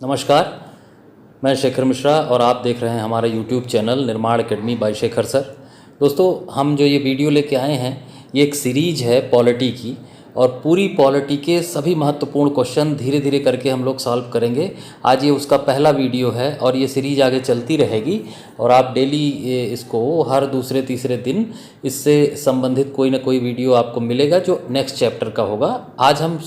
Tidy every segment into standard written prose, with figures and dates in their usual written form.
नमस्कार। मैं शेखर मिश्रा और आप देख रहे हैं हमारा यूट्यूब चैनल निर्माण एकेडमी बाय शेखर सर। दोस्तों, हम जो ये वीडियो लेके आए हैं ये एक सीरीज है पॉलिटी की, और पूरी पॉलिटी के सभी महत्वपूर्ण क्वेश्चन धीरे धीरे करके हम लोग सॉल्व करेंगे। आज ये उसका पहला वीडियो है और ये सीरीज आगे चलती रहेगी, और आप डेली इसको हर दूसरे तीसरे दिन इससे संबंधित कोई ना कोई वीडियो आपको मिलेगा जो नेक्स्ट चैप्टर का होगा। आज हम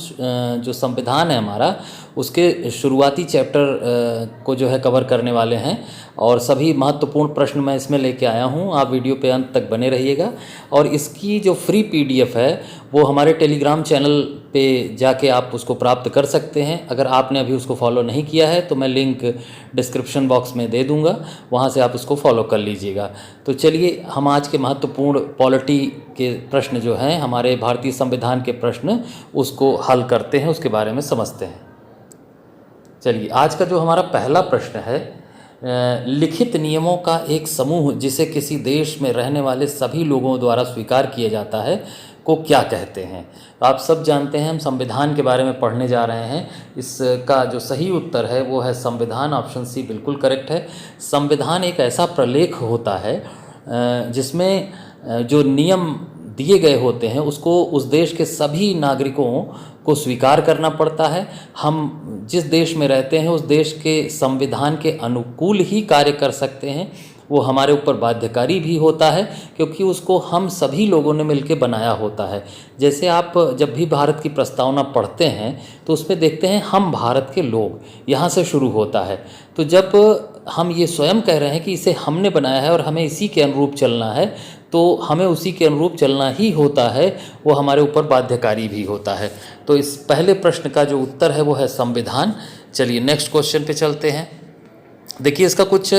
जो संविधान है हमारा उसके शुरुआती चैप्टर को जो है कवर करने वाले हैं, और सभी महत्वपूर्ण प्रश्न मैं इसमें लेके आया हूं। आप वीडियो पे अंत तक बने रहिएगा, और इसकी जो फ्री पीडीएफ है वो हमारे टेलीग्राम चैनल पे जाके आप उसको प्राप्त कर सकते हैं। अगर आपने अभी उसको फॉलो नहीं किया है तो मैं लिंक डिस्क्रिप्शन बॉक्स में दे दूंगा, वहाँ से आप उसको फॉलो कर लीजिएगा। तो चलिए हम आज के महत्वपूर्ण पॉलिटी के प्रश्न जो हैं, हमारे भारतीय संविधान के प्रश्न, उसको हल करते हैं, उसके बारे में समझते हैं। चलिए, आज का जो हमारा पहला प्रश्न है, लिखित नियमों का एक समूह जिसे किसी देश में रहने वाले सभी लोगों द्वारा स्वीकार किया जाता है को क्या कहते हैं। तो आप सब जानते हैं हम संविधान के बारे में पढ़ने जा रहे हैं। इसका जो सही उत्तर है वो है संविधान। ऑप्शन सी बिल्कुल करेक्ट है। संविधान एक ऐसा प्रलेख होता है जिसमें जो नियम दिए गए होते हैं उसको उस देश के सभी नागरिकों को स्वीकार करना पड़ता है। हम जिस देश में रहते हैं उस देश के संविधान के अनुकूल ही कार्य कर सकते हैं। वो हमारे ऊपर बाध्यकारी भी होता है क्योंकि उसको हम सभी लोगों ने मिलकर बनाया होता है। जैसे आप जब भी भारत की प्रस्तावना पढ़ते हैं तो उसमें देखते हैं हम भारत के लोग, यहाँ से शुरू होता है। तो जब हम ये स्वयं कह रहे हैं कि इसे हमने बनाया है और हमें इसी के अनुरूप चलना है, तो हमें उसी के अनुरूप चलना ही होता है, वो हमारे ऊपर बाध्यकारी भी होता है। तो इस पहले प्रश्न का जो उत्तर है वो है संविधान। चलिए नेक्स्ट क्वेश्चन पे चलते हैं। देखिए, इसका कुछ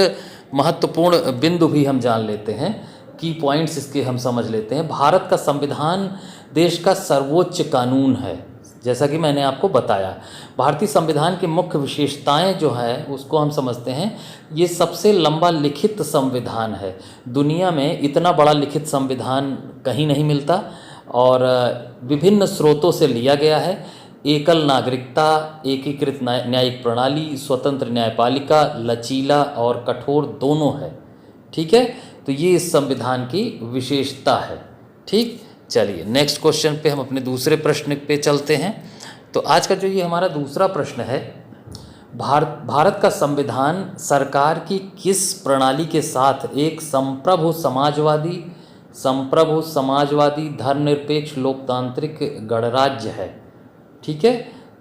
महत्वपूर्ण बिंदु भी हम जान लेते हैं, की पॉइंट्स इसके हम समझ लेते हैं। भारत का संविधान देश का सर्वोच्च कानून है। जैसा कि मैंने आपको बताया, भारतीय संविधान की मुख्य विशेषताएं जो है उसको हम समझते हैं। ये सबसे लंबा लिखित संविधान है। दुनिया में इतना बड़ा लिखित संविधान कहीं नहीं मिलता, और विभिन्न स्रोतों से लिया गया है। एकल नागरिकता, एकीकृत न्यायिक प्रणाली, स्वतंत्र न्यायपालिका, लचीला और कठोर दोनों है। ठीक है, तो ये इस संविधान की विशेषता है। ठीक, चलिए नेक्स्ट क्वेश्चन पे हम अपने दूसरे प्रश्न पे चलते हैं। तो आज का जो ये हमारा दूसरा प्रश्न है, भारत का संविधान सरकार की किस प्रणाली के साथ एक संप्रभु समाजवादी धर्मनिरपेक्ष लोकतांत्रिक गणराज्य है। ठीक है,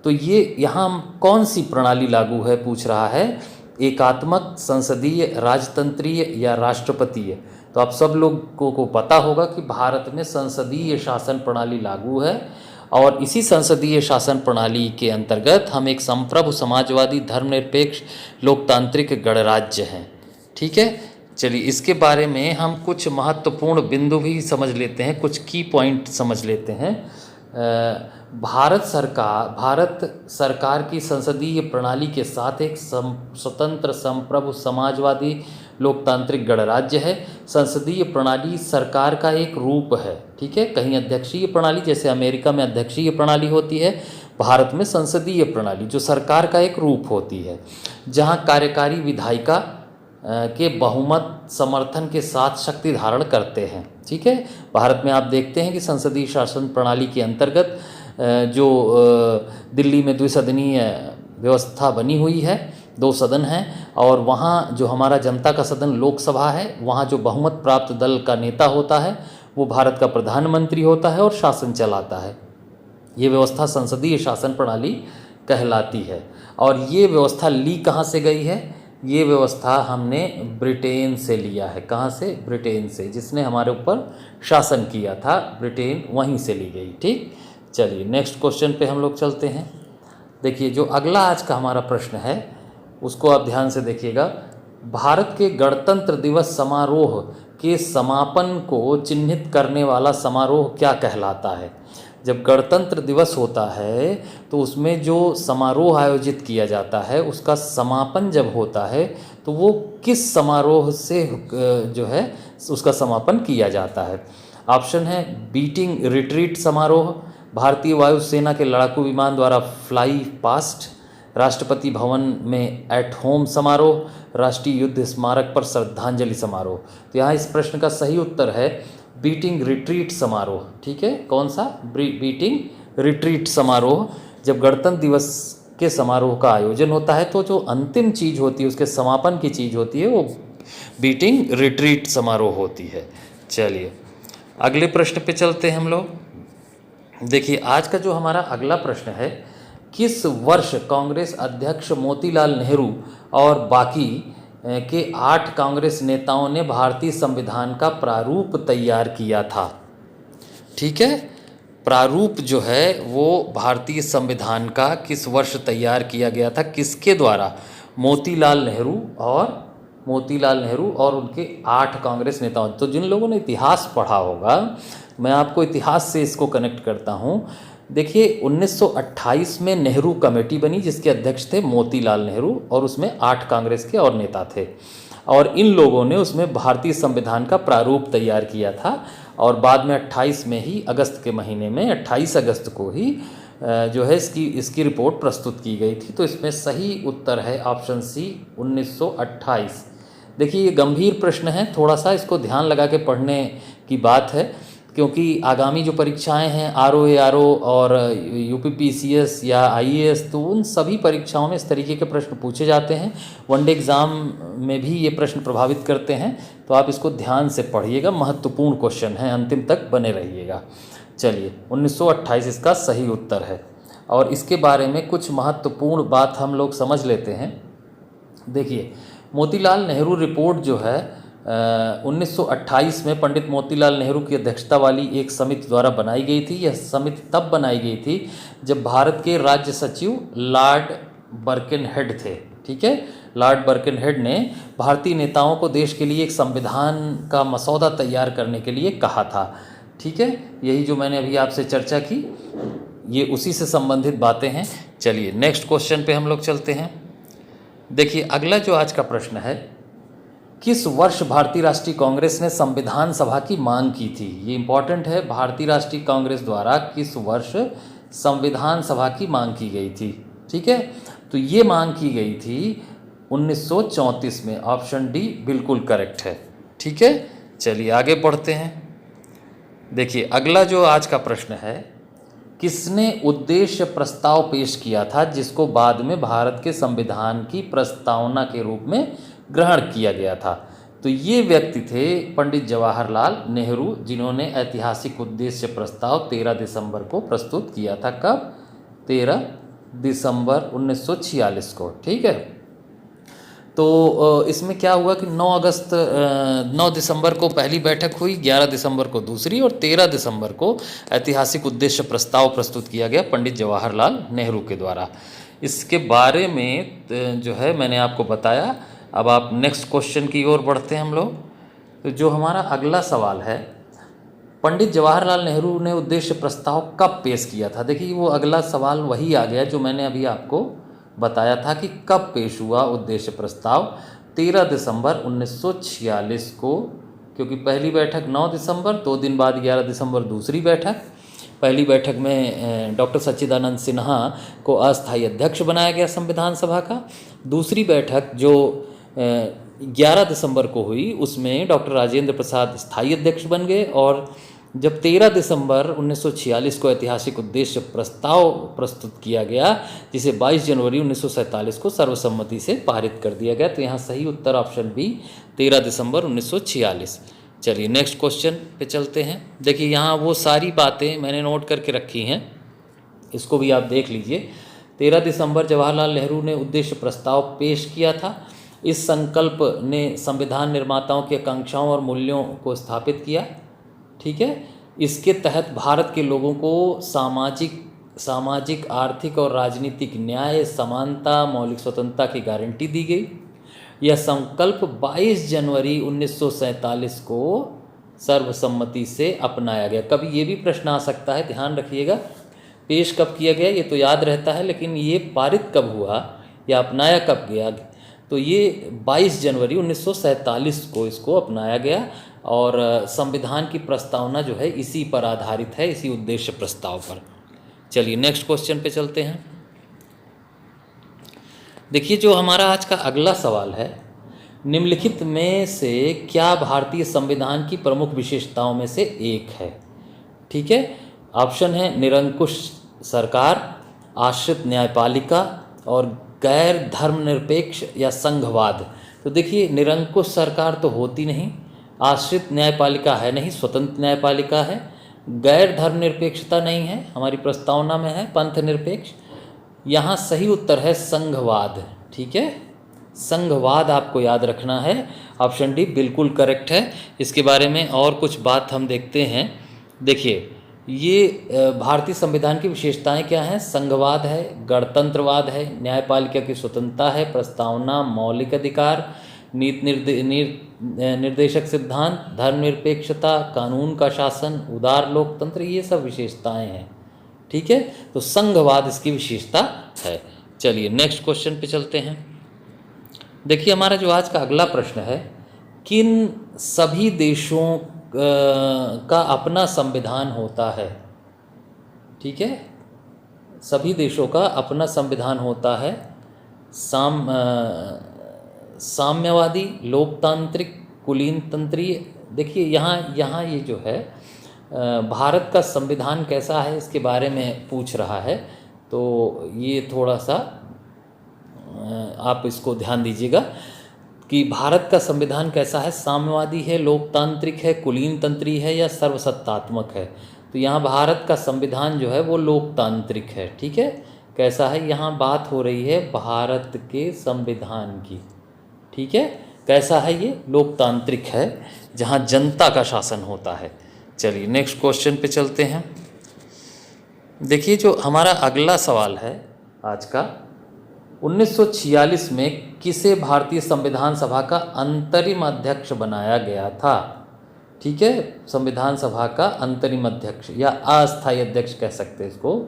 तो ये यहाँ कौन सी प्रणाली लागू है पूछ रहा है, एकात्मक, संसदीय, राजतंत्रीय या राष्ट्रपतीय। तो आप सब लोगों को पता होगा कि भारत में संसदीय शासन प्रणाली लागू है, और इसी संसदीय शासन प्रणाली के अंतर्गत हम एक संप्रभु समाजवादी धर्मनिरपेक्ष लोकतांत्रिक गणराज्य हैं। ठीक है, चलिए इसके बारे में हम कुछ महत्वपूर्ण बिंदु भी समझ लेते हैं, कुछ की पॉइंट समझ लेते हैं। भारत सरकार की संसदीय प्रणाली के साथ एक स्वतंत्र संप्रभु समाजवादी लोकतांत्रिक गणराज्य है। संसदीय प्रणाली सरकार का एक रूप है। ठीक है, कहीं अध्यक्षीय प्रणाली, जैसे अमेरिका में अध्यक्षीय प्रणाली होती है, भारत में संसदीय प्रणाली जो सरकार का एक रूप होती है, जहाँ कार्यकारी विधायिका के बहुमत समर्थन के साथ शक्ति धारण करते हैं। ठीक है, भारत में आप देखते हैं कि संसदीय शासन प्रणाली के अंतर्गत जो दिल्ली में द्विसदनीय व्यवस्था बनी हुई है, 2 सदन हैं, और वहाँ जो हमारा जनता का सदन लोकसभा है, वहाँ जो बहुमत प्राप्त दल का नेता होता है वो भारत का प्रधानमंत्री होता है और शासन चलाता है। ये व्यवस्था संसदीय शासन प्रणाली कहलाती है। और ये व्यवस्था ली कहाँ से गई है? ये व्यवस्था हमने ब्रिटेन से लिया है। कहाँ से? ब्रिटेन से, जिसने हमारे ऊपर शासन किया था, ब्रिटेन, वहीं से ली गई। ठीक, चलिए नेक्स्ट क्वेश्चन पे हम लोग चलते हैं। देखिए, जो अगला आज का हमारा प्रश्न है उसको आप ध्यान से देखिएगा। भारत के गणतंत्र दिवस समारोह के समापन को चिन्हित करने वाला समारोह क्या कहलाता है? जब गणतंत्र दिवस होता है तो उसमें जो समारोह आयोजित किया जाता है उसका समापन जब होता है तो वो किस समारोह से जो है उसका समापन किया जाता है? ऑप्शन है बीटिंग रिट्रीट समारोह, भारतीय वायुसेना के लड़ाकू विमान द्वारा फ्लाई पास्ट, राष्ट्रपति भवन में एट होम समारोह, राष्ट्रीय युद्ध स्मारक पर श्रद्धांजलि समारोह। तो यहाँ इस प्रश्न का सही उत्तर है बीटिंग रिट्रीट समारोह। ठीक है, कौन सा? बीटिंग रिट्रीट समारोह। जब गणतंत्र दिवस के समारोह का आयोजन होता है तो जो अंतिम चीज़ होती है, उसके समापन की चीज़ होती है, वो बीटिंग रिट्रीट समारोह होती है। चलिए अगले प्रश्न पे चलते हैं हम लोग। देखिए आज का जो हमारा अगला प्रश्न है, किस वर्ष कांग्रेस अध्यक्ष मोतीलाल नेहरू और बाकी के 8 कांग्रेस नेताओं ने भारतीय संविधान का प्रारूप तैयार किया था? ठीक है, प्रारूप जो है वो भारतीय संविधान का किस वर्ष तैयार किया गया था, किसके द्वारा? मोतीलाल नेहरू और उनके 8 कांग्रेस नेताओं। तो जिन लोगों ने इतिहास पढ़ा होगा, मैं आपको इतिहास से इसको कनेक्ट करता हूँ। देखिए 1928 में नेहरू कमेटी बनी जिसके अध्यक्ष थे मोतीलाल नेहरू और उसमें 8 कांग्रेस के और नेता थे, और इन लोगों ने उसमें भारतीय संविधान का प्रारूप तैयार किया था। और बाद में 28 में ही अगस्त के महीने में 28 अगस्त को ही जो है इसकी रिपोर्ट प्रस्तुत की गई थी। तो इसमें सही उत्तर है ऑप्शन सी 1928। देखिए ये गंभीर प्रश्न है, थोड़ा सा इसको ध्यान लगा के पढ़ने की बात है, क्योंकि आगामी जो परीक्षाएं हैं आरओ और यूपीपीसीएस या आईएएस, तो उन सभी परीक्षाओं में इस तरीके के प्रश्न पूछे जाते हैं। वनडे एग्ज़ाम में भी ये प्रश्न प्रभावित करते हैं, तो आप इसको ध्यान से पढ़िएगा, महत्वपूर्ण क्वेश्चन है, अंतिम तक बने रहिएगा। चलिए 1928 इसका सही उत्तर है। और इसके बारे में कुछ महत्वपूर्ण बात हम लोग समझ लेते हैं। देखिए मोतीलाल नेहरू रिपोर्ट जो है 1928 में पंडित मोतीलाल नेहरू की अध्यक्षता वाली एक समिति द्वारा बनाई गई थी। यह समिति तब बनाई गई थी जब भारत के राज्य सचिव लॉर्ड बर्किनहेड थे। ठीक है, लॉर्ड बर्किनहेड ने भारतीय नेताओं को देश के लिए एक संविधान का मसौदा तैयार करने के लिए कहा था। ठीक है, यही जो मैंने अभी आपसे चर्चा की, ये उसी से संबंधित बातें हैं। चलिए नेक्स्ट क्वेश्चन पे हम लोग चलते हैं। देखिए अगला जो आज का प्रश्न है, किस वर्ष भारतीय राष्ट्रीय कांग्रेस ने संविधान सभा की मांग की थी? ये इंपॉर्टेंट है, भारतीय राष्ट्रीय कांग्रेस द्वारा किस वर्ष संविधान सभा की मांग की गई थी? ठीक है, तो ये मांग की गई थी 1934 में। ऑप्शन डी बिल्कुल करेक्ट है। ठीक है, चलिए आगे बढ़ते हैं। देखिए अगला जो आज का प्रश्न है, किसने उद्देश्य प्रस्ताव पेश किया था जिसको बाद में भारत के संविधान की प्रस्तावना के रूप में ग्रहण किया गया था? तो ये व्यक्ति थे पंडित जवाहरलाल नेहरू, जिन्होंने ऐतिहासिक उद्देश्य प्रस्ताव 13 दिसंबर को प्रस्तुत किया था। कब? 13 दिसंबर 1946 को। ठीक है, तो इसमें क्या हुआ कि 9 दिसंबर को पहली बैठक हुई, 11 दिसंबर को दूसरी और 13 दिसंबर को ऐतिहासिक उद्देश्य प्रस्ताव प्रस्तुत किया गया पंडित जवाहरलाल नेहरू के द्वारा। इसके बारे में जो है मैंने आपको बताया। अब आप नेक्स्ट क्वेश्चन की ओर बढ़ते हैं हम लोग। तो जो हमारा अगला सवाल है, पंडित जवाहरलाल नेहरू ने उद्देश्य प्रस्ताव कब पेश किया था? देखिए वो अगला सवाल वही आ गया जो मैंने अभी आपको बताया था कि कब पेश हुआ उद्देश्य प्रस्ताव। 13 दिसंबर 1946 को, क्योंकि पहली बैठक 9 दिसंबर, 2 दिन बाद 11 दिसंबर दूसरी बैठक। पहली बैठक में डॉक्टर सच्चिदानंद सिन्हा को अस्थायी अध्यक्ष बनाया गया संविधान सभा का। दूसरी बैठक जो 11 दिसंबर को हुई उसमें डॉक्टर राजेंद्र प्रसाद स्थायी अध्यक्ष बन गए। और जब 13 दिसंबर 1946 को ऐतिहासिक उद्देश्य प्रस्ताव प्रस्तुत किया गया, जिसे 22 जनवरी 1947 को सर्वसम्मति से पारित कर दिया गया। तो यहाँ सही उत्तर ऑप्शन बी 13 दिसंबर 1946। चलिए नेक्स्ट क्वेश्चन पे चलते हैं। देखिए यहाँ वो सारी बातें मैंने नोट करके रखी हैं, इसको भी आप देख लीजिए। 13 दिसंबर जवाहरलाल नेहरू ने उद्देश्य प्रस्ताव पेश किया था। इस संकल्प ने संविधान निर्माताओं की आकांक्षाओं और मूल्यों को स्थापित किया। ठीक है, इसके तहत भारत के लोगों को सामाजिक, आर्थिक और राजनीतिक न्याय, समानता, मौलिक स्वतंत्रता की गारंटी दी गई। यह संकल्प 22 जनवरी 1947 को सर्वसम्मति से अपनाया गया। कभी ये भी प्रश्न आ सकता है, ध्यान रखिएगा, पेश कब किया गया ये तो याद रहता है, लेकिन ये पारित कब हुआ या अपनाया कब गया? तो ये 22 जनवरी 1947 को इसको अपनाया गया। और संविधान की प्रस्तावना जो है इसी पर आधारित है, इसी उद्देश्य प्रस्ताव पर। चलिए नेक्स्ट क्वेश्चन पे चलते हैं। देखिए जो हमारा आज का अगला सवाल है, निम्नलिखित में से क्या भारतीय संविधान की प्रमुख विशेषताओं में से एक है? ठीक है, ऑप्शन है निरंकुश सरकार, आश्रित न्यायपालिका और गैर धर्मनिरपेक्ष या संघवाद। तो देखिए निरंकुश सरकार तो होती नहीं, आश्रित न्यायपालिका है नहीं, स्वतंत्र न्यायपालिका है, गैर धर्मनिरपेक्षता नहीं है, हमारी प्रस्तावना में है पंथ निरपेक्ष। यहाँ सही उत्तर है संघवाद। ठीक है, संघवाद आपको याद रखना है, ऑप्शन डी बिल्कुल करेक्ट है। इसके बारे में और कुछ बात हम देखते हैं। देखिए ये भारतीय संविधान की विशेषताएं क्या हैं? संघवाद है, गणतंत्रवाद है, न्यायपालिका की स्वतंत्रता है, प्रस्तावना, मौलिक अधिकार, निर्देशक सिद्धांत, धर्मनिरपेक्षता, कानून का शासन, उदार लोकतंत्र, ये सब विशेषताएं हैं। ठीक है, तो संघवाद इसकी विशेषता है। चलिए नेक्स्ट क्वेश्चन पे चलते हैं। देखिए हमारा जो आज का अगला प्रश्न है, किन सभी देशों का अपना संविधान होता है? ठीक है, सभी देशों का अपना संविधान होता है। साम्यवादी, लोकतांत्रिक, कुलीनतंत्रीय। देखिए यहाँ ये जो है भारत का संविधान कैसा है इसके बारे में पूछ रहा है, तो ये थोड़ा सा आप इसको ध्यान दीजिएगा कि भारत का संविधान कैसा है, साम्यवादी है, लोकतांत्रिक है, कुलीनतंत्री है या सर्वसत्तात्मक है। तो यहाँ भारत का संविधान जो है वो लोकतांत्रिक है। ठीक है, कैसा है, यहाँ बात हो रही है भारत के संविधान की। ठीक है, कैसा है ये? लोकतांत्रिक है, जहाँ जनता का शासन होता है। चलिए नेक्स्ट क्वेश्चन पे चलते हैं। देखिए जो हमारा अगला सवाल है आज का, 1946 में किसे भारतीय संविधान सभा का अंतरिम अध्यक्ष बनाया गया था? ठीक है, संविधान सभा का अंतरिम अध्यक्ष या अस्थायी अध्यक्ष कह सकते हैं इसको,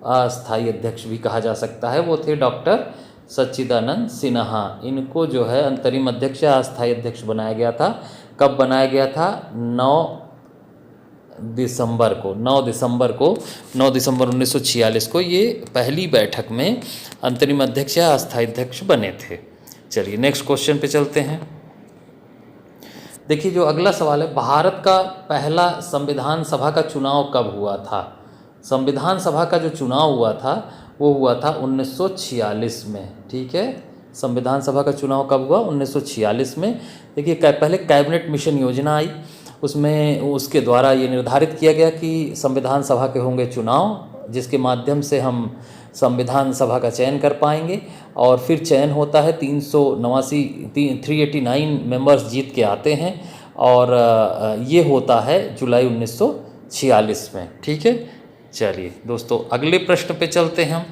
अस्थायी अध्यक्ष भी कहा जा सकता है। वो थे डॉक्टर सच्चिदानंद सिन्हा। इनको जो है अंतरिम अध्यक्ष या अस्थायी अध्यक्ष बनाया गया था। कब बनाया गया था? 9 दिसंबर 1946 को ये पहली बैठक में अंतरिम अध्यक्ष या अस्थायी अध्यक्ष बने थे। चलिए नेक्स्ट क्वेश्चन पे चलते हैं। देखिए जो अगला सवाल है, भारत का पहला संविधान सभा का चुनाव कब हुआ था? संविधान सभा का जो चुनाव हुआ था वो हुआ था 1946 में। ठीक है, संविधान सभा का चुनाव कब हुआ? 1946 में। देखिए पहले कैबिनेट मिशन योजना आई, उसमें उसके द्वारा ये निर्धारित किया गया कि संविधान सभा के होंगे चुनाव, जिसके माध्यम से हम संविधान सभा का चयन कर पाएंगे। और फिर चयन होता है, 389 मेंबर्स जीत के आते हैं, और ये होता है जुलाई 1946 में। ठीक है, चलिए दोस्तों अगले प्रश्न पे चलते हैं हम।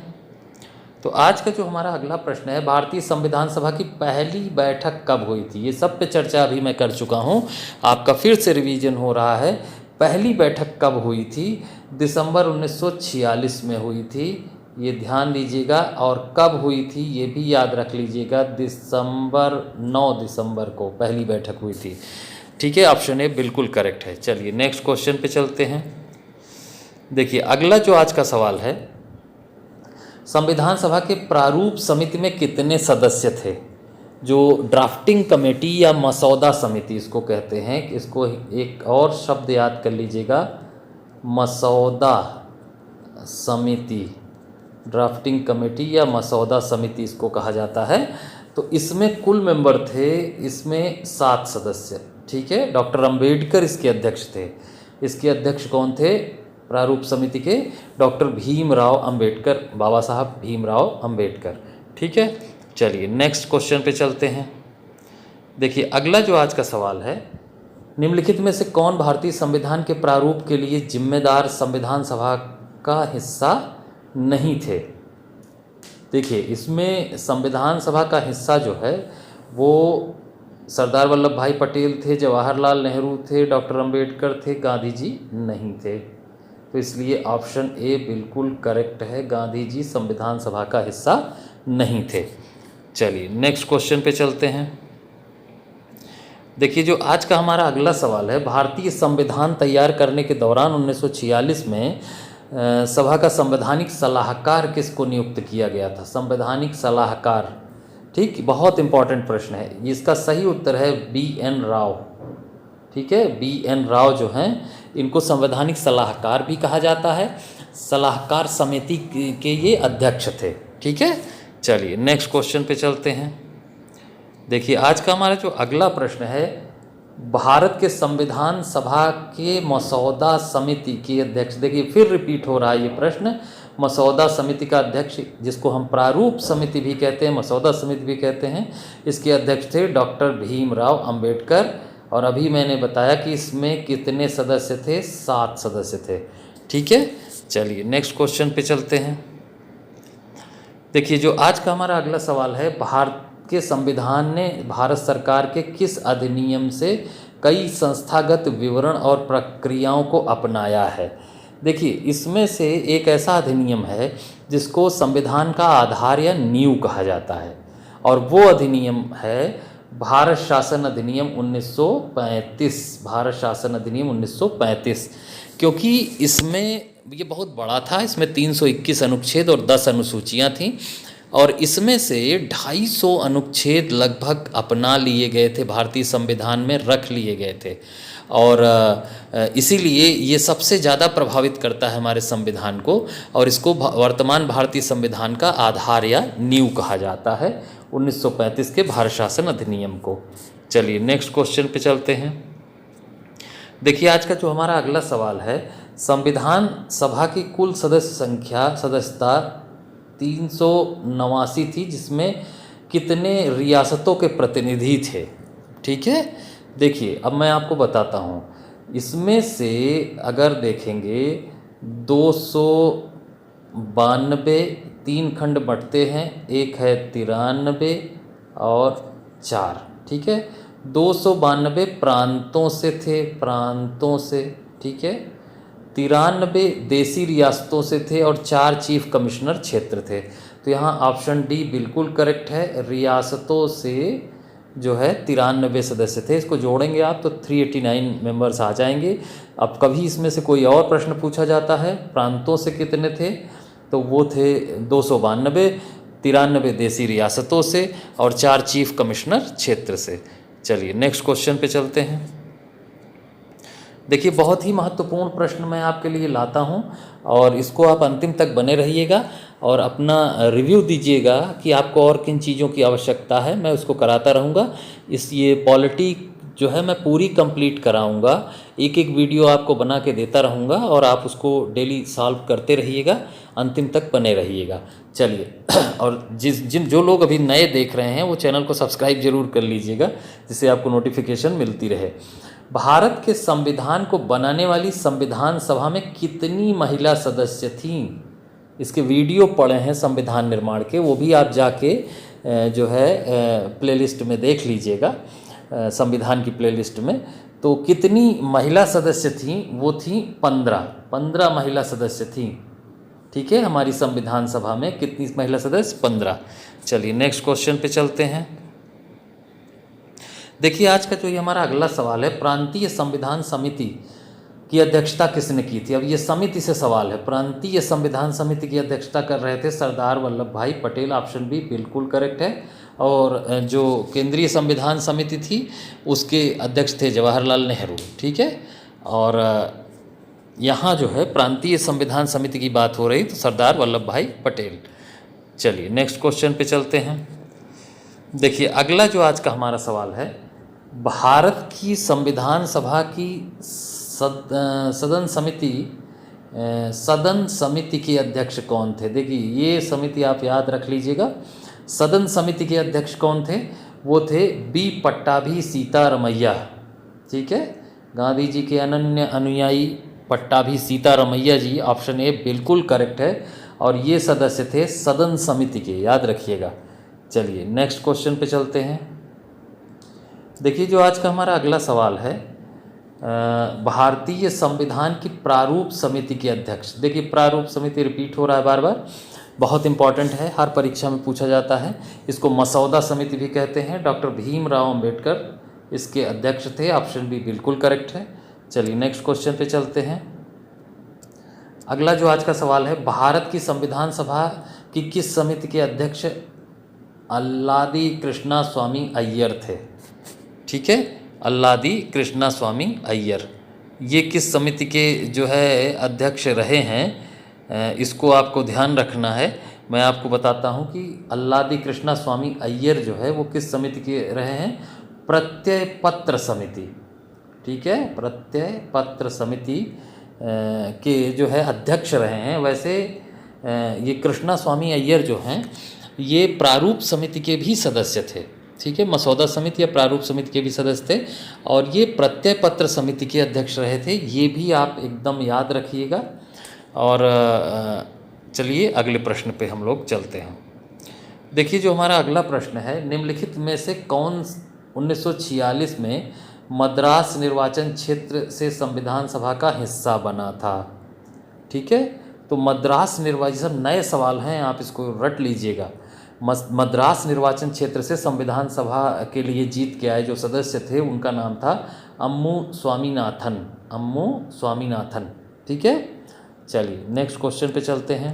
तो आज का जो हमारा अगला प्रश्न है, भारतीय संविधान सभा की पहली बैठक कब हुई थी? ये सब पे चर्चा अभी मैं कर चुका हूँ, आपका फिर से रिवीजन हो रहा है। पहली बैठक कब हुई थी? दिसंबर 1946 में हुई थी, ये ध्यान दीजिएगा। और कब हुई थी ये भी याद रख लीजिएगा, 9 दिसंबर को पहली बैठक हुई थी। ठीक है, ऑप्शन ए बिल्कुल करेक्ट है। चलिए नेक्स्ट क्वेश्चन पे चलते हैं। देखिए अगला जो आज का सवाल है, संविधान सभा के प्रारूप समिति में कितने सदस्य थे? जो ड्राफ्टिंग कमेटी या मसौदा समिति इसको कहते हैं, इसको एक और शब्द याद कर लीजिएगा, मसौदा समिति, ड्राफ्टिंग कमेटी या मसौदा समिति इसको कहा जाता है। तो इसमें कुल मेंबर थे, इसमें 7 सदस्य। ठीक है, डॉक्टर अंबेडकर इसके अध्यक्ष थे। इसके अध्यक्ष कौन थे प्रारूप समिति के? डॉक्टर भीमराव अंबेडकर, बाबा साहब भीमराव अंबेडकर। ठीक है, चलिए नेक्स्ट क्वेश्चन पे चलते हैं। देखिए अगला जो आज का सवाल है, निम्नलिखित में से कौन भारतीय संविधान के प्रारूप के लिए जिम्मेदार संविधान सभा का हिस्सा नहीं थे? देखिए इसमें संविधान सभा का हिस्सा जो है वो सरदार वल्लभ भाई पटेल थे, जवाहरलाल नेहरू थे, डॉक्टर अंबेडकर थे, गांधी जी नहीं थे। तो इसलिए ऑप्शन ए बिल्कुल करेक्ट है, गांधी जी संविधान सभा का हिस्सा नहीं थे। चलिए नेक्स्ट क्वेश्चन पे चलते हैं। देखिए जो आज का हमारा अगला सवाल है, भारतीय संविधान तैयार करने के दौरान 1946 में सभा का संवैधानिक सलाहकार किसको नियुक्त किया गया था? संवैधानिक सलाहकार, ठीक, बहुत इंपॉर्टेंट प्रश्न है। इसका सही उत्तर है BN राव। ठीक है, BN राव जो हैं इनको संवैधानिक सलाहकार भी कहा जाता है। सलाहकार समिति के ये अध्यक्ष थे। ठीक है, चलिए नेक्स्ट क्वेश्चन पे चलते हैं। देखिए आज का हमारा जो अगला प्रश्न है, भारत के संविधान सभा के मसौदा समिति के अध्यक्ष, देखिए फिर रिपीट हो रहा है ये प्रश्न। मसौदा समिति का अध्यक्ष, जिसको हम प्रारूप समिति भी कहते हैं, मसौदा समिति भी कहते हैं, इसके अध्यक्ष थे डॉक्टर भीमराव अंबेडकर। और अभी मैंने बताया कि इसमें कितने सदस्य थे? 7 सदस्य थे। ठीक है, चलिए नेक्स्ट क्वेश्चन पे चलते हैं। देखिए जो आज का हमारा अगला सवाल है, भारत के संविधान ने भारत सरकार के किस अधिनियम से कई संस्थागत विवरण और प्रक्रियाओं को अपनाया है? देखिए इसमें से एक ऐसा अधिनियम है जिसको संविधान का आधार या नींव कहा जाता है, और वो अधिनियम है भारत शासन अधिनियम 1935। भारत शासन अधिनियम 1935, क्योंकि इसमें ये बहुत बड़ा था। इसमें 321 अनुच्छेद और 10 अनुसूचियाँ थीं, और इसमें से 250 अनुच्छेद लगभग अपना लिए गए थे, भारतीय संविधान में रख लिए गए थे, और इसीलिए ये सबसे ज़्यादा प्रभावित करता है हमारे संविधान को, और इसको वर्तमान भारतीय संविधान का आधार या नींव कहा जाता है, 1935 के भारत शासन अधिनियम को। चलिए नेक्स्ट क्वेश्चन पे चलते हैं। देखिए आज का जो हमारा अगला सवाल है, संविधान सभा की कुल सदस्यता 389 थी, जिसमें कितने रियासतों के प्रतिनिधि थे? ठीक है, देखिए अब मैं आपको बताता हूँ। इसमें से अगर देखेंगे 292, 3 खंड बंटते हैं, एक है 93 और 4। ठीक है, 292 प्रांतों से थे, प्रांतों से। ठीक है, 93 देसी रियासतों से थे, और 4 चीफ कमिश्नर क्षेत्र थे। तो यहाँ ऑप्शन डी बिल्कुल करेक्ट है। रियासतों से जो है 93 सदस्य थे। इसको जोड़ेंगे आप तो 389 मेंबर्स आ जाएंगे। अब कभी इसमें से कोई और प्रश्न पूछा जाता है, प्रांतों से कितने थे, तो वो थे 292, 93 देसी रियासतों से और 4 चीफ कमिश्नर क्षेत्र से। चलिए नेक्स्ट क्वेश्चन पे चलते हैं। देखिए बहुत ही महत्वपूर्ण प्रश्न मैं आपके लिए लाता हूं, और इसको आप अंतिम तक बने रहिएगा और अपना रिव्यू दीजिएगा कि आपको और किन चीज़ों की आवश्यकता है। मैं उसको कराता रहूँगा। ये पॉलिटी जो है मैं पूरी कंप्लीट कराऊंगा, एक एक वीडियो आपको बना के देता रहूँगा, और आप उसको डेली सॉल्व करते रहिएगा, अंतिम तक बने रहिएगा। चलिए और जो लोग अभी नए देख रहे हैं वो चैनल को सब्सक्राइब जरूर कर लीजिएगा, जिससे आपको नोटिफिकेशन मिलती रहे। भारत के संविधान को बनाने वाली संविधान सभा में कितनी महिला सदस्य थीं? इसके वीडियो पड़े हैं संविधान निर्माण के, वो भी आप जाके जो है प्लेलिस्ट में देख लीजिएगा, संविधान की प्लेलिस्ट में। तो कितनी महिला सदस्य थीं? वो थीं 15 महिला सदस्य थीं। ठीक है, हमारी संविधान सभा में कितनी महिला सदस्य? 15। चलिए नेक्स्ट क्वेश्चन पे चलते हैं। देखिए आज का जो ये हमारा अगला सवाल है, प्रांतीय संविधान समिति की अध्यक्षता किसने की थी? अब ये समिति से सवाल है। प्रांतीय संविधान समिति की अध्यक्षता कर रहे थे सरदार वल्लभ भाई पटेल। ऑप्शन बी बिल्कुल करेक्ट है। और जो केंद्रीय संविधान समिति थी उसके अध्यक्ष थे जवाहरलाल नेहरू। ठीक है, और यहाँ जो है प्रांतीय संविधान समिति की बात हो रही तो सरदार वल्लभ भाई पटेल। चलिए नेक्स्ट क्वेश्चन पे चलते हैं। देखिए अगला जो आज का हमारा सवाल है, भारत की संविधान सभा की सदन समिति के अध्यक्ष कौन थे? देखिए ये समिति आप याद रख लीजिएगा। सदन समिति के अध्यक्ष कौन थे? वो थे बी पट्टाभी सीतारमैया। ठीक है, गांधी जी के अनन्य अनुयायी पट्टाभी सीतारमैया जी। ऑप्शन ए बिल्कुल करेक्ट है, और ये सदस्य थे सदन समिति के, याद रखिएगा। चलिए नेक्स्ट क्वेश्चन पे चलते हैं। देखिए जो आज का हमारा अगला सवाल है, भारतीय संविधान की प्रारूप समिति के अध्यक्ष। देखिए प्रारूप समिति रिपीट हो रहा है बार बार, बहुत इंपॉर्टेंट है, हर परीक्षा में पूछा जाता है। इसको मसौदा समिति भी कहते हैं। डॉक्टर भीमराव अंबेडकर इसके अध्यक्ष थे। ऑप्शन बी बिल्कुल करेक्ट है। चलिए नेक्स्ट क्वेश्चन पे चलते हैं। अगला जो आज का सवाल है, भारत की संविधान सभा की किस समिति के अध्यक्ष अल्लादी कृष्णा स्वामी अय्यर थे? ठीक है, अल्लादी कृष्णा स्वामी अय्यर, ये किस समिति के जो है अध्यक्ष रहे हैं, इसको आपको ध्यान रखना है। मैं आपको बताता हूँ कि अल्लादी कृष्णा स्वामी अय्यर जो है वो किस समिति के रहे हैं? प्रत्यय पत्र समिति। ठीक है, प्रत्यय पत्र समिति के जो है अध्यक्ष रहे हैं। वैसे ये कृष्णा स्वामी अय्यर जो हैं ये प्रारूप समिति के भी सदस्य थे। ठीक है, मसौदा समिति या प्रारूप समिति के भी सदस्य थे और ये प्रत्यय पत्र समिति के अध्यक्ष रहे थे। ये भी आप एकदम याद रखिएगा। और चलिए अगले प्रश्न पे हम लोग चलते हैं। देखिए जो हमारा अगला प्रश्न है, निम्नलिखित में से कौन 1946 में मद्रास निर्वाचन क्षेत्र से संविधान सभा का हिस्सा बना था? ठीक है, तो मद्रास निर्वाचन, नए सवाल हैं, आप इसको रट लीजिएगा। मद्रास निर्वाचन क्षेत्र से संविधान सभा के लिए जीत के आए जो सदस्य थे उनका नाम था अम्मू स्वामीनाथन। अम्मू स्वामीनाथन। ठीक है, चलिए नेक्स्ट क्वेश्चन पे चलते हैं।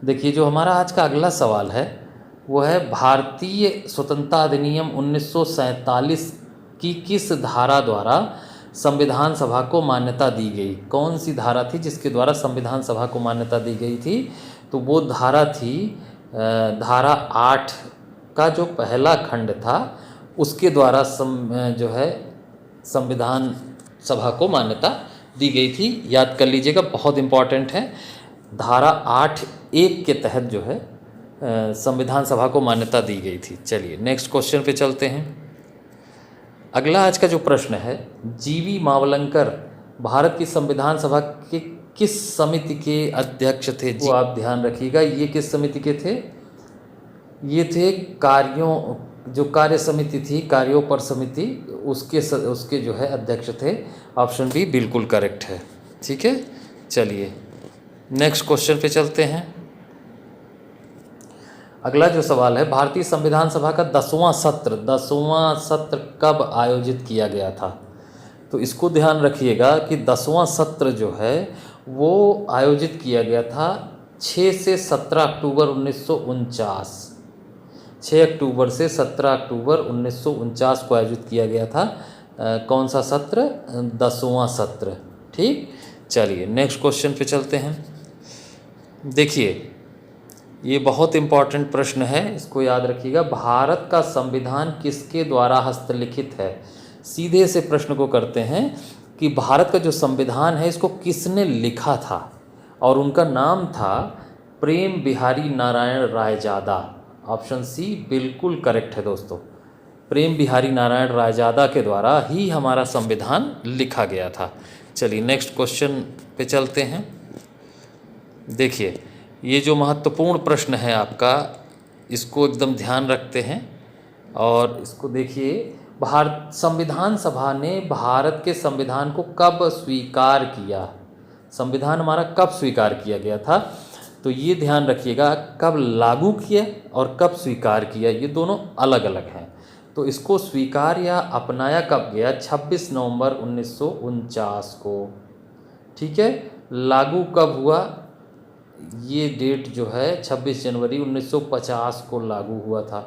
देखिए जो हमारा आज का अगला सवाल है वो है, भारतीय स्वतंत्रता अधिनियम 1947 की किस धारा द्वारा संविधान सभा को मान्यता दी गई? कौन सी धारा थी जिसके द्वारा संविधान सभा को मान्यता दी गई थी? तो वो धारा थी धारा 8 का जो पहला खंड था उसके द्वारा जो है संविधान सभा को मान्यता दी गई थी। याद कर लीजिएगा, बहुत इम्पॉर्टेंट है। धारा 8(1) के तहत जो है संविधान सभा को मान्यता दी गई थी। चलिए नेक्स्ट क्वेश्चन पे चलते हैं। अगला आज का जो प्रश्न है, जीवी मावलंकर भारत की संविधान सभा के किस समिति के अध्यक्ष थे? वो आप ध्यान रखिएगा, ये किस समिति के थे? ये थे कार्यों, जो कार्य समिति थी, कार्यों पर समिति, उसके जो है अध्यक्ष थे। ऑप्शन बी बिल्कुल करेक्ट है। ठीक है, चलिए नेक्स्ट क्वेश्चन पे चलते हैं। अगला जो सवाल है, भारतीय संविधान सभा का 10वां सत्र कब आयोजित किया गया था? तो इसको ध्यान रखिएगा कि 10वां सत्र जो है वो आयोजित किया गया था 6 से 17 अक्टूबर 1949। 6 अक्टूबर से 17 अक्टूबर 1949 को आयोजित किया गया था। कौन सा सत्र? 10वां सत्र। ठीक, चलिए नेक्स्ट क्वेश्चन पे चलते हैं। देखिए ये बहुत इम्पॉर्टेंट प्रश्न है, इसको याद रखिएगा। भारत का संविधान किसके द्वारा हस्तलिखित है? सीधे से प्रश्न को करते हैं कि भारत का जो संविधान है इसको किसने लिखा था, और उनका नाम था प्रेम बिहारी नारायण रायजादा। ऑप्शन सी बिल्कुल करेक्ट है दोस्तों, प्रेम बिहारी नारायण रायजादा के द्वारा ही हमारा संविधान लिखा गया था। चलिए नेक्स्ट क्वेश्चन पे चलते हैं। देखिए ये जो महत्वपूर्ण प्रश्न है आपका, इसको एकदम ध्यान रखते हैं और इसको देखिए। भारत संविधान सभा ने भारत के संविधान को कब स्वीकार किया? संविधान हमारा कब स्वीकार किया गया था? तो ये ध्यान रखिएगा, कब लागू किया और कब स्वीकार किया, ये दोनों अलग अलग हैं। तो इसको स्वीकार या अपनाया कब गया? 26 नवंबर 1949 को। ठीक है, लागू कब हुआ? ये डेट जो है 26 जनवरी 1950 को लागू हुआ था।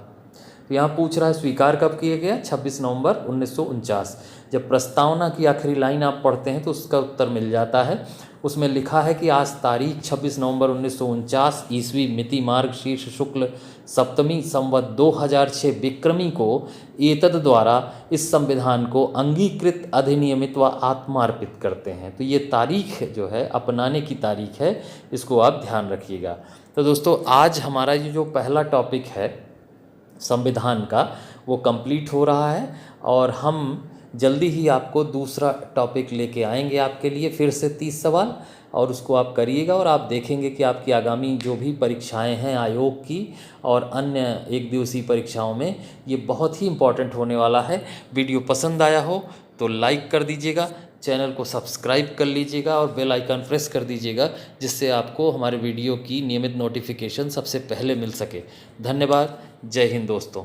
तो यहाँ पूछ रहा है स्वीकार कब किया गया? 26 नवंबर 1949। जब प्रस्तावना की आखिरी लाइन आप पढ़ते हैं तो उसका उत्तर मिल जाता है। उसमें लिखा है कि आज तारीख 26 नवंबर 1949 ईस्वी मिति मार्ग शीर्ष शुक्ल सप्तमी संवत 2006 विक्रमी को एतद द्वारा इस संविधान को अंगीकृत अधिनियमित व आत्मार्पित करते हैं। तो ये तारीख जो है अपनाने की तारीख है, इसको आप ध्यान रखिएगा। तो दोस्तों आज हमारा ये जो पहला टॉपिक है संविधान का वो कंप्लीट हो रहा है और हम जल्दी ही आपको दूसरा टॉपिक लेके आएंगे आपके लिए, फिर से 30 सवाल, और उसको आप करिएगा और आप देखेंगे कि आपकी आगामी जो भी परीक्षाएं हैं आयोग की और अन्य एक दिवसीय परीक्षाओं में ये बहुत ही इम्पॉर्टेंट होने वाला है। वीडियो पसंद आया हो तो लाइक कर दीजिएगा, चैनल को सब्सक्राइब कर लीजिएगा और बेल आइकन प्रेस कर दीजिएगा, जिससे आपको हमारे वीडियो की नियमित नोटिफिकेशन सबसे पहले मिल सके। धन्यवाद। जय हिंद दोस्तों।